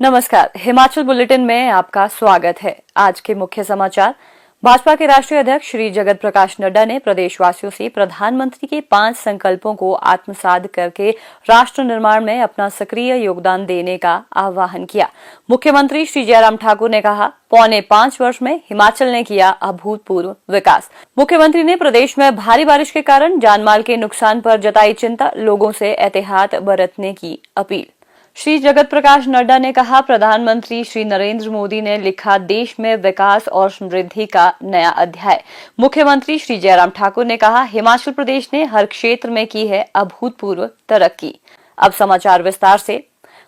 नमस्कार, हिमाचल बुलेटिन में आपका स्वागत है। आज के मुख्य समाचार। भाजपा के राष्ट्रीय अध्यक्ष श्री जगत प्रकाश नड्डा ने प्रदेशवासियों से प्रधानमंत्री के 5 संकल्पों को आत्मसात करके राष्ट्र निर्माण में अपना सक्रिय योगदान देने का आह्वान किया। मुख्यमंत्री श्री जयराम ठाकुर ने कहा, 4.25 वर्ष में हिमाचल ने किया अभूतपूर्व विकास। मुख्यमंत्री ने प्रदेश में भारी बारिश के कारण जानमाल के नुकसान पर जताई चिंता, लोगों से एहतियात बरतने की अपील। श्री जगत प्रकाश नड्डा ने कहा, प्रधानमंत्री श्री नरेंद्र मोदी ने लिखा देश में विकास और समृद्धि का नया अध्याय। मुख्यमंत्री श्री जयराम ठाकुर ने कहा, हिमाचल प्रदेश ने हर क्षेत्र में की है अभूतपूर्व तरक्की। अब समाचार विस्तार से।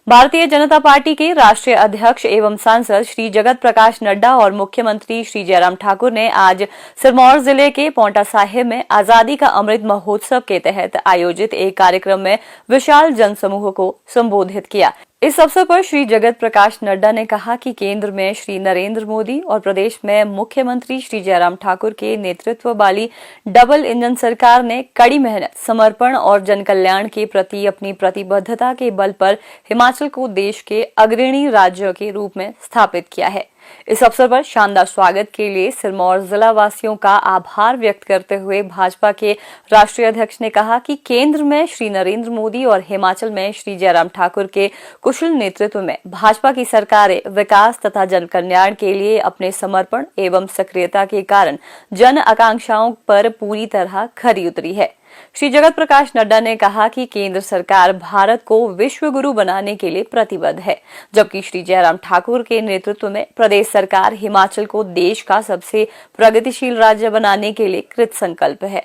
भारतीय जनता पार्टी के राष्ट्रीय अध्यक्ष एवं सांसद श्री जगत प्रकाश नड्डा और मुख्यमंत्री श्री जयराम ठाकुर ने आज सिरमौर जिले के पांवटा साहिब में आजादी का अमृत महोत्सव के तहत आयोजित एक कार्यक्रम में विशाल जनसमूह को संबोधित किया। इस अवसर पर श्री जगत प्रकाश नड्डा ने कहा कि केंद्र में श्री नरेंद्र मोदी और प्रदेश में मुख्यमंत्री श्री जयराम ठाकुर के नेतृत्व वाली डबल इंजन सरकार ने कड़ी मेहनत, समर्पण और जनकल्याण के प्रति अपनी प्रतिबद्धता के बल पर हिमाचल को देश के अग्रणी राज्य के रूप में स्थापित किया है। इस अवसर पर शानदार स्वागत के लिए सिरमौर जिला वासियों का आभार व्यक्त करते हुए भाजपा के राष्ट्रीय अध्यक्ष ने कहा कि केंद्र में श्री नरेंद्र मोदी और हिमाचल में श्री जयराम ठाकुर के कुशल नेतृत्व में भाजपा की सरकारें विकास तथा जनकल्याण के लिए अपने समर्पण एवं सक्रियता के कारण जन आकांक्षाओं पर पूरी तरह खरी उतरी है। श्री जगत प्रकाश नड्डा ने कहा कि केंद्र सरकार भारत को विश्व गुरु बनाने के लिए प्रतिबद्ध है, जबकि श्री जयराम ठाकुर के नेतृत्व में प्रदेश सरकार हिमाचल को देश का सबसे प्रगतिशील राज्य बनाने के लिए कृत संकल्प है।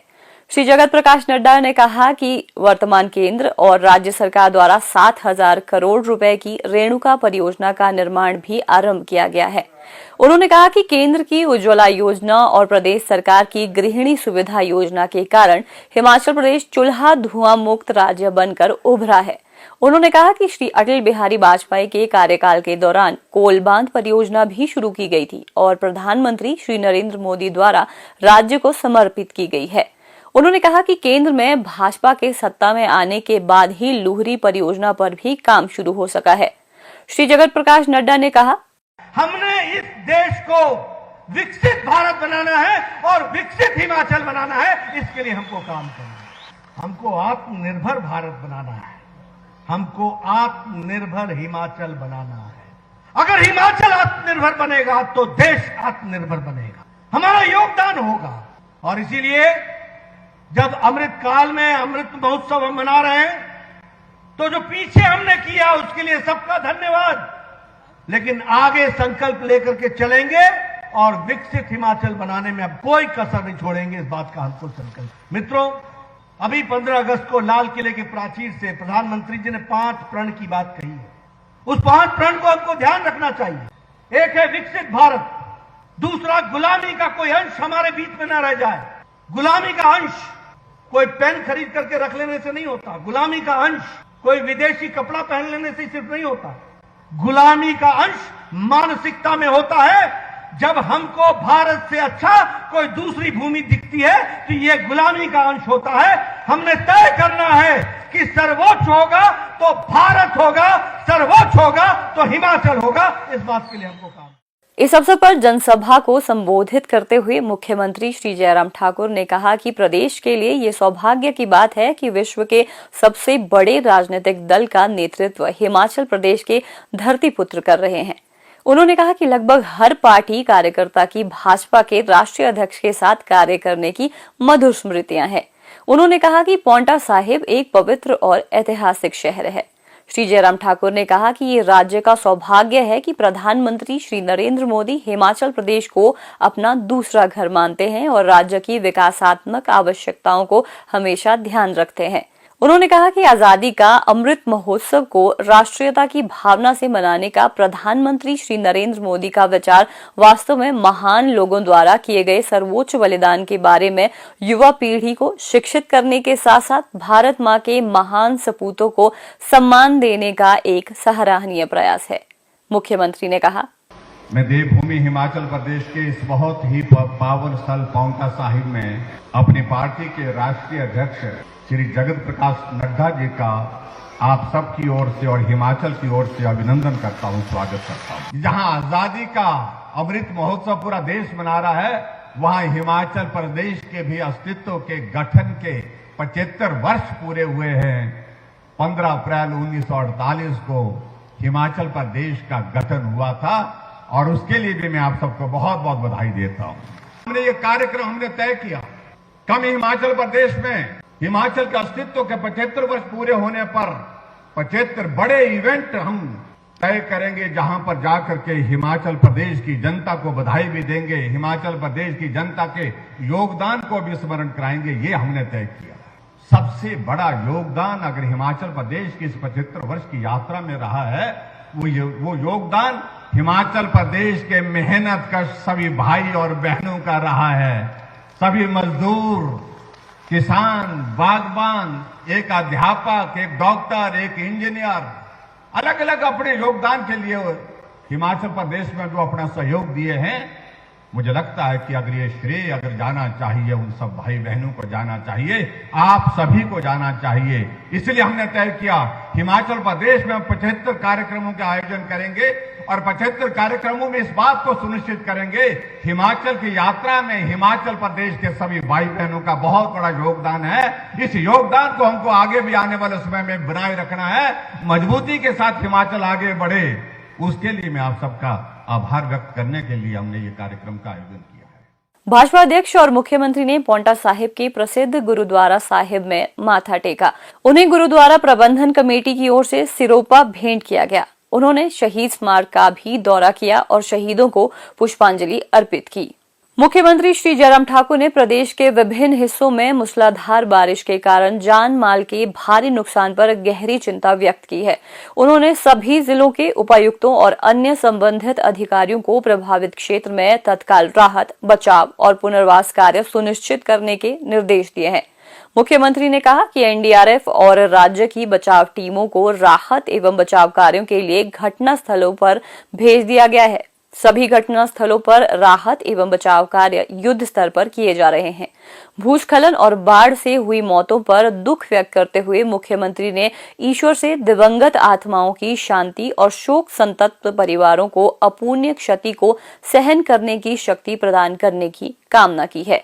श्री जगत प्रकाश नड्डा ने कहा कि वर्तमान केंद्र और राज्य सरकार द्वारा 7,000 करोड़ रुपए की रेणुका परियोजना का निर्माण भी आरंभ किया गया है। उन्होंने कहा कि केंद्र की उज्ज्वला योजना और प्रदेश सरकार की गृहिणी सुविधा योजना के कारण हिमाचल प्रदेश चूल्हा धुआं मुक्त राज्य बनकर उभरा है। उन्होंने कहा कि श्री अटल बिहारी वाजपेयी के कार्यकाल के दौरान कोल बांध परियोजना भी शुरू की गई थी और प्रधानमंत्री श्री नरेंद्र मोदी द्वारा राज्य को समर्पित की गई है। उन्होंने कहा कि केंद्र में भाजपा के सत्ता में आने के बाद ही लुहरी परियोजना पर भी काम शुरू हो सका है। श्री जगत प्रकाश नड्डा ने कहा, हमने इस देश को विकसित भारत बनाना है और विकसित हिमाचल बनाना है। इसके लिए हमको काम करना है। हमको आत्मनिर्भर भारत बनाना है। हमको आत्मनिर्भर हिमाचल बनाना है। अगर हिमाचल आत्मनिर्भर बनेगा तो देश आत्मनिर्भर बनेगा, हमारा योगदान होगा। और इसीलिए जब अमृत काल में अमृत महोत्सव हम मना रहे हैं, तो जो पीछे हमने किया उसके लिए सबका धन्यवाद। लेकिन आगे संकल्प लेकर के चलेंगे और विकसित हिमाचल बनाने में अब कोई कसर नहीं छोड़ेंगे, इस बात का हमको संकल्प। मित्रों, अभी 15 अगस्त को लाल किले के प्राचीर से प्रधानमंत्री जी ने 5 प्रण की बात कही है। उस 5 प्रण को हमको ध्यान रखना चाहिए। एक है विकसित भारत, दूसरा गुलामी का कोई अंश हमारे बीच में न रह जाए। गुलामी का अंश कोई पेन खरीद करके रख लेने से नहीं होता। गुलामी का अंश कोई विदेशी कपड़ा पहन लेने से सिर्फ नहीं होता। गुलामी का अंश मानसिकता में होता है। जब हमको भारत से अच्छा कोई दूसरी भूमि दिखती है तो ये गुलामी का अंश होता है। हमने तय करना है कि सर्वोच्च होगा तो भारत होगा, सर्वोच्च होगा तो हिमाचल होगा। इस बात के लिए हमको काम। इस अवसर पर जनसभा को संबोधित करते हुए मुख्यमंत्री श्री जयराम ठाकुर ने कहा कि प्रदेश के लिए ये सौभाग्य की बात है कि विश्व के सबसे बड़े राजनीतिक दल का नेतृत्व हिमाचल प्रदेश के धरती पुत्र कर रहे हैं। उन्होंने कहा कि लगभग हर पार्टी कार्यकर्ता की भाजपा के राष्ट्रीय अध्यक्ष के साथ कार्य करने की मधुर स्मृतियां हैं। उन्होंने कहा कि पांवटा साहिब एक पवित्र और ऐतिहासिक शहर है। श्री जयराम ठाकुर ने कहा कि ये राज्य का सौभाग्य है कि प्रधानमंत्री श्री नरेंद्र मोदी हिमाचल प्रदेश को अपना दूसरा घर मानते हैं और राज्य की विकासात्मक आवश्यकताओं को हमेशा ध्यान रखते हैं। उन्होंने कहा कि आजादी का अमृत महोत्सव को राष्ट्रीयता की भावना से मनाने का प्रधानमंत्री श्री नरेंद्र मोदी का विचार वास्तव में महान लोगों द्वारा किए गए सर्वोच्च बलिदान के बारे में युवा पीढ़ी को शिक्षित करने के साथ साथ भारत मां के महान सपूतों को सम्मान देने का एक सराहनीय प्रयास है। मुख्यमंत्री ने कहा, मैं देवभूमि हिमाचल प्रदेश के इस बहुत ही पावन स्थल पांवटा साहिब में अपनी पार्टी के राष्ट्रीय अध्यक्ष श्री जगत प्रकाश नड्डा जी का आप सबकी ओर से और हिमाचल की ओर से अभिनंदन करता हूं, स्वागत करता हूं। जहां आजादी का अमृत महोत्सव पूरा देश मना रहा है, वहां हिमाचल प्रदेश के भी अस्तित्व के गठन के 75 वर्ष पूरे हुए हैं। 15 अप्रैल 1948 को हिमाचल प्रदेश का गठन हुआ था और उसके लिए भी मैं आप सबको बहुत बहुत बधाई देता हूं। हमने ये कार्यक्रम हमने तय किया, कम हिमाचल प्रदेश में हिमाचल के अस्तित्व के 75 वर्ष पूरे होने पर 75 बड़े इवेंट हम तय करेंगे, जहां पर जाकर के हिमाचल प्रदेश की जनता को बधाई भी देंगे, हिमाचल प्रदेश की जनता के योगदान को भी स्मरण कराएंगे। ये हमने तय किया। सबसे बड़ा योगदान अगर हिमाचल प्रदेश की इस 75 वर्ष की यात्रा में रहा है, वो योगदान हिमाचल प्रदेश के मेहनत कश सभी भाई और बहनों का रहा है। सभी मजदूर, किसान, बागबान, एक अध्यापक, एक डॉक्टर, एक इंजीनियर, अलग अलग अपने योगदान के लिए हिमाचल प्रदेश में जो अपना सहयोग दिए हैं, मुझे लगता है कि अगर ये श्रेय अगर जाना चाहिए उन सब भाई बहनों को जाना चाहिए, आप सभी को जाना चाहिए। इसलिए हमने तय किया हिमाचल प्रदेश में हम 75 कार्यक्रमों के आयोजन करेंगे और 75 कार्यक्रमों में इस बात को सुनिश्चित करेंगे, हिमाचल की यात्रा में हिमाचल प्रदेश के सभी भाई बहनों का बहुत बड़ा योगदान है। इस योगदान को हमको आगे भी आने वाले समय में बनाए रखना है, मजबूती के साथ हिमाचल आगे बढ़े। उसके लिए मैं आप सबका आभार व्यक्त करने के लिए हमने ये कार्यक्रम का आयोजन किया है। भाजपा अध्यक्ष और मुख्यमंत्री ने पौंटा साहिब के प्रसिद्ध गुरुद्वारा साहिब में माथा टेका। उन्हें गुरुद्वारा प्रबंधन कमेटी की ओर से सिरोपा भेंट किया गया। उन्होंने शहीद स्मारक का भी दौरा किया और शहीदों को पुष्पांजलि अर्पित की। मुख्यमंत्री श्री जयराम ठाकुर ने प्रदेश के विभिन्न हिस्सों में मूसलाधार बारिश के कारण जान माल के भारी नुकसान पर गहरी चिंता व्यक्त की है। उन्होंने सभी जिलों के उपायुक्तों और अन्य संबंधित अधिकारियों को प्रभावित क्षेत्र में तत्काल राहत, बचाव और पुनर्वास कार्य सुनिश्चित करने के निर्देश दिए हैं। मुख्यमंत्री ने कहा कि एनडीआरएफ और राज्य की बचाव टीमों को राहत एवं बचाव कार्यों के लिए घटना स्थलों पर भेज दिया गया है। सभी घटना स्थलों पर राहत एवं बचाव कार्य युद्ध स्तर पर किए जा रहे हैं। भूस्खलन और बाढ़ से हुई मौतों पर दुख व्यक्त करते हुए मुख्यमंत्री ने ईश्वर से दिवंगत आत्माओं की शांति और शोक संतप्त परिवारों को अपूर्णीय क्षति को सहन करने की शक्ति प्रदान करने की कामना की है।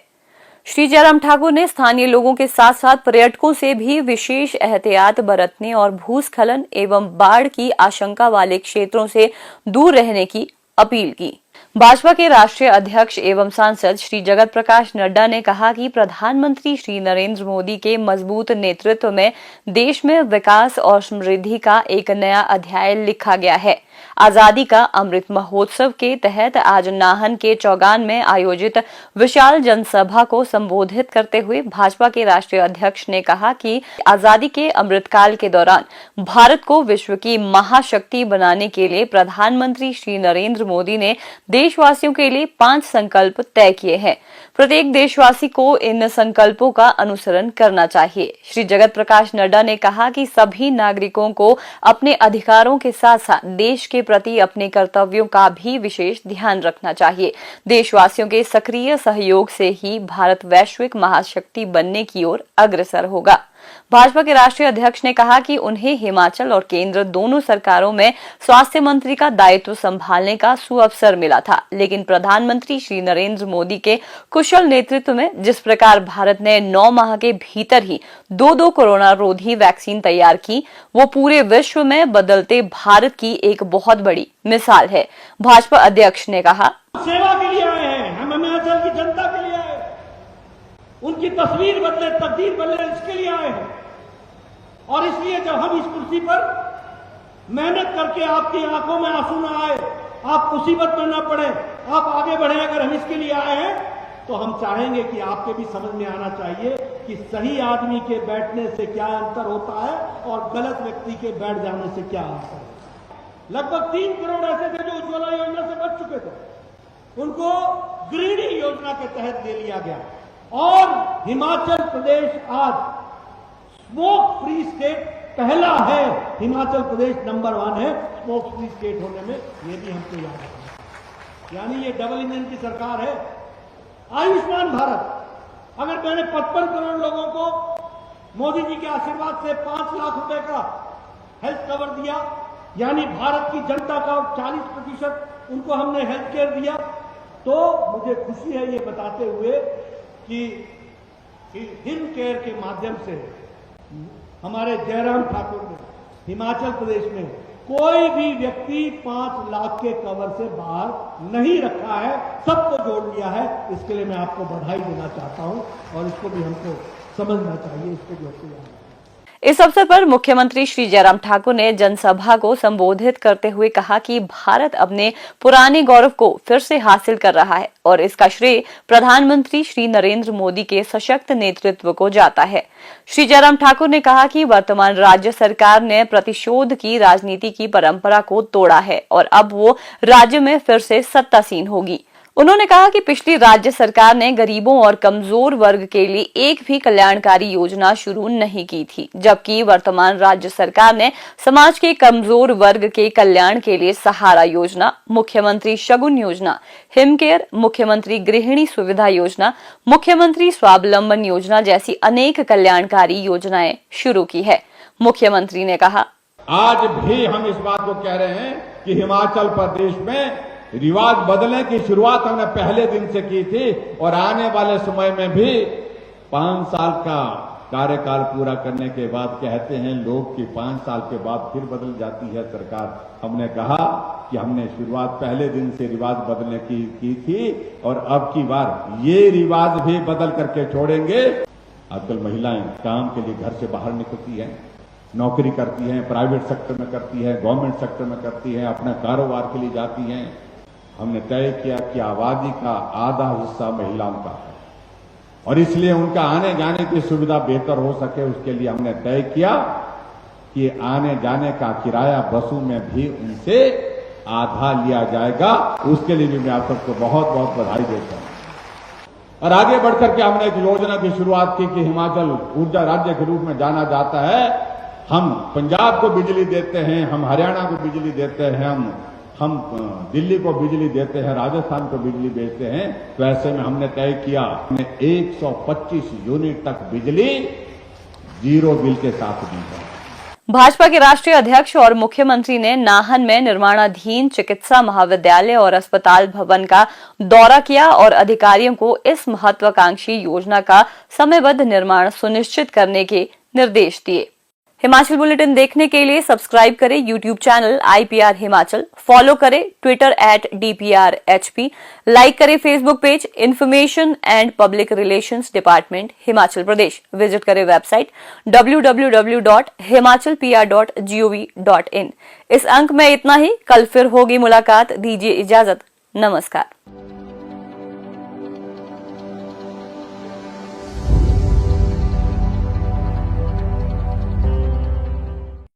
श्री जयराम ठाकुर ने स्थानीय लोगों के साथ साथ पर्यटकों से भी विशेष एहतियात बरतने और भूस्खलन एवं बाढ़ की आशंका वाले क्षेत्रों से दूर रहने की अपील की। भाजपा के राष्ट्रीय अध्यक्ष एवं सांसद श्री जगत प्रकाश नड्डा ने कहा कि प्रधानमंत्री श्री नरेंद्र मोदी के मजबूत नेतृत्व में देश में विकास और समृद्धि का एक नया अध्याय लिखा गया है। आजादी का अमृत महोत्सव के तहत आज नाहन के चौगान में आयोजित विशाल जनसभा को संबोधित करते हुए भाजपा के राष्ट्रीय अध्यक्ष ने कहा कि आजादी के अमृतकाल के दौरान भारत को विश्व की महाशक्ति बनाने के लिए प्रधानमंत्री श्री नरेंद्र मोदी ने देशवासियों के लिए 5 संकल्प तय किए हैं। प्रत्येक देशवासी को इन संकल्पों का अनुसरण करना चाहिए। श्री जगत प्रकाश नड्डा ने कहा कि सभी नागरिकों को अपने अधिकारों के साथ साथ देश के प्रति अपने कर्तव्यों का भी विशेष ध्यान रखना चाहिए। देशवासियों के सक्रिय सहयोग से ही भारत वैश्विक महाशक्ति बनने की ओर अग्रसर होगा। भाजपा के राष्ट्रीय अध्यक्ष ने कहा कि उन्हें हिमाचल और केंद्र दोनों सरकारों में स्वास्थ्य मंत्री का दायित्व संभालने का सुअवसर मिला था, लेकिन प्रधानमंत्री श्री नरेंद्र मोदी के कुशल नेतृत्व में जिस प्रकार भारत ने 9 माह के भीतर ही 2 कोरोना रोधी वैक्सीन तैयार की, वो पूरे विश्व में बदलते भारत की एक बहुत बड़ी मिसाल है। भाजपा अध्यक्ष ने कहा, सेवा के लिए आए हैं, हम हिमाचल की जनता के लिए आए हैं, उनकी तस्वीर बदले, तकदीर बदले, इसके लिए आए हैं। और इसलिए जब हम इस कुर्सी पर मेहनत करके आपकी आंखों में आंसू न आए, आप मुसीबत में न पड़े, आप आगे बढ़े, अगर हम इसके लिए आए हैं तो हम चाहेंगे कि आपके भी समझ में आना चाहिए कि सही आदमी के बैठने से क्या अंतर होता है और गलत व्यक्ति के बैठ जाने से क्या अंतर है। लगभग 3 करोड़ ऐसे थे जो उज्ज्वला योजना से बच चुके थे, उनको ग्रीडी योजना के तहत ले लिया गया और हिमाचल प्रदेश आज स्मोक फ्री स्टेट पहला है। हिमाचल प्रदेश नंबर 1 है स्मोक फ्री स्टेट होने में, ये भी हमको याद रखना। यानी ये डबल इंजन की सरकार है। आयुष्मान भारत, अगर मैंने 55 करोड़ लोगों को मोदी जी के आशीर्वाद से 5 लाख रुपए का हेल्थ कवर दिया, यानी भारत की जनता का 40% उनको हमने हेल्थ केयर दिया। तो मुझे खुशी है ये बताते हुए कि हिम केयर के माध्यम से हमारे जयराम ठाकुर ने हिमाचल प्रदेश में कोई भी व्यक्ति 5 लाख के कवर से बाहर नहीं रखा है, सबको जोड़ लिया है। इसके लिए मैं आपको बधाई देना चाहता हूं और इसको भी हमको समझना चाहिए, इसको भी आपको। इस अवसर पर मुख्यमंत्री श्री जयराम ठाकुर ने जनसभा को संबोधित करते हुए कहा कि भारत अपने पुराने गौरव को फिर से हासिल कर रहा है और इसका श्रेय प्रधानमंत्री श्री नरेंद्र मोदी के सशक्त नेतृत्व को जाता है। श्री जयराम ठाकुर ने कहा कि वर्तमान राज्य सरकार ने प्रतिशोध की राजनीति की परंपरा को तोड़ा है और अब वो राज्य में फिर से सत्तासीन होगी। उन्होंने कहा कि पिछली राज्य सरकार ने गरीबों और कमजोर वर्ग के लिए एक भी कल्याणकारी योजना शुरू नहीं की थी, जबकि वर्तमान राज्य सरकार ने समाज के कमजोर वर्ग के कल्याण के लिए सहारा योजना, मुख्यमंत्री शगुन योजना, हिमकेयर, मुख्यमंत्री गृहिणी सुविधा योजना, मुख्यमंत्री स्वावलंबन योजना जैसी अनेक कल्याणकारी योजनाएं शुरू की है। मुख्यमंत्री ने कहा, आज भी हम इस बात को कह रहे हैं कि हिमाचल प्रदेश में रिवाज बदलने की शुरुआत हमने पहले दिन से की थी और आने वाले समय में भी 5 साल का कार्यकाल पूरा करने के बाद कहते हैं लोग कि 5 साल के बाद फिर बदल जाती है सरकार। हमने कहा कि हमने शुरुआत पहले दिन से रिवाज बदलने की थी और अब की बार ये रिवाज भी बदल करके छोड़ेंगे। आजकल महिलाएं काम के लिए घर से बाहर निकलती हैं, नौकरी करती हैं, प्राइवेट सेक्टर में करती है, गवर्नमेंट सेक्टर में करती है, अपना कारोबार के लिए जाती हैं। हमने तय किया कि आबादी का आधा हिस्सा महिलाओं का है और इसलिए उनका आने जाने की सुविधा बेहतर हो सके उसके लिए हमने तय किया कि आने जाने का किराया बसों में भी उनसे आधा लिया जाएगा। उसके लिए भी मैं आप सबको बहुत बहुत बधाई देता हूं। और आगे बढ़कर के हमने एक योजना की शुरुआत की कि हिमाचल ऊर्जा राज्य के रूप में जाना जाता है। हम पंजाब को बिजली देते हैं, हम हरियाणा को बिजली देते हैं, हम दिल्ली को बिजली देते हैं, राजस्थान को बिजली बेचते हैं। तो ऐसे में हमने तय किया हमने 125 यूनिट तक बिजली जीरो बिल के साथ दी है। भाजपा के राष्ट्रीय अध्यक्ष और मुख्यमंत्री ने नाहन में निर्माणाधीन चिकित्सा महाविद्यालय और अस्पताल भवन का दौरा किया और अधिकारियों को इस महत्वाकांक्षी योजना का समयबद्ध निर्माण सुनिश्चित करने के निर्देश दिए। हिमाचल बुलेटिन देखने के लिए सब्सक्राइब करें YouTube channel IPR Himachal, follow करें ट्विटर @DPRHP, लाइक करें Facebook page information and public relations department Himachal Pradesh, visit करें वेबसाइट www.himachalpr.gov.in। इस अंक में इतना ही, कल फिर होगी मुलाकात, दीजिए इजाजत, नमस्कार।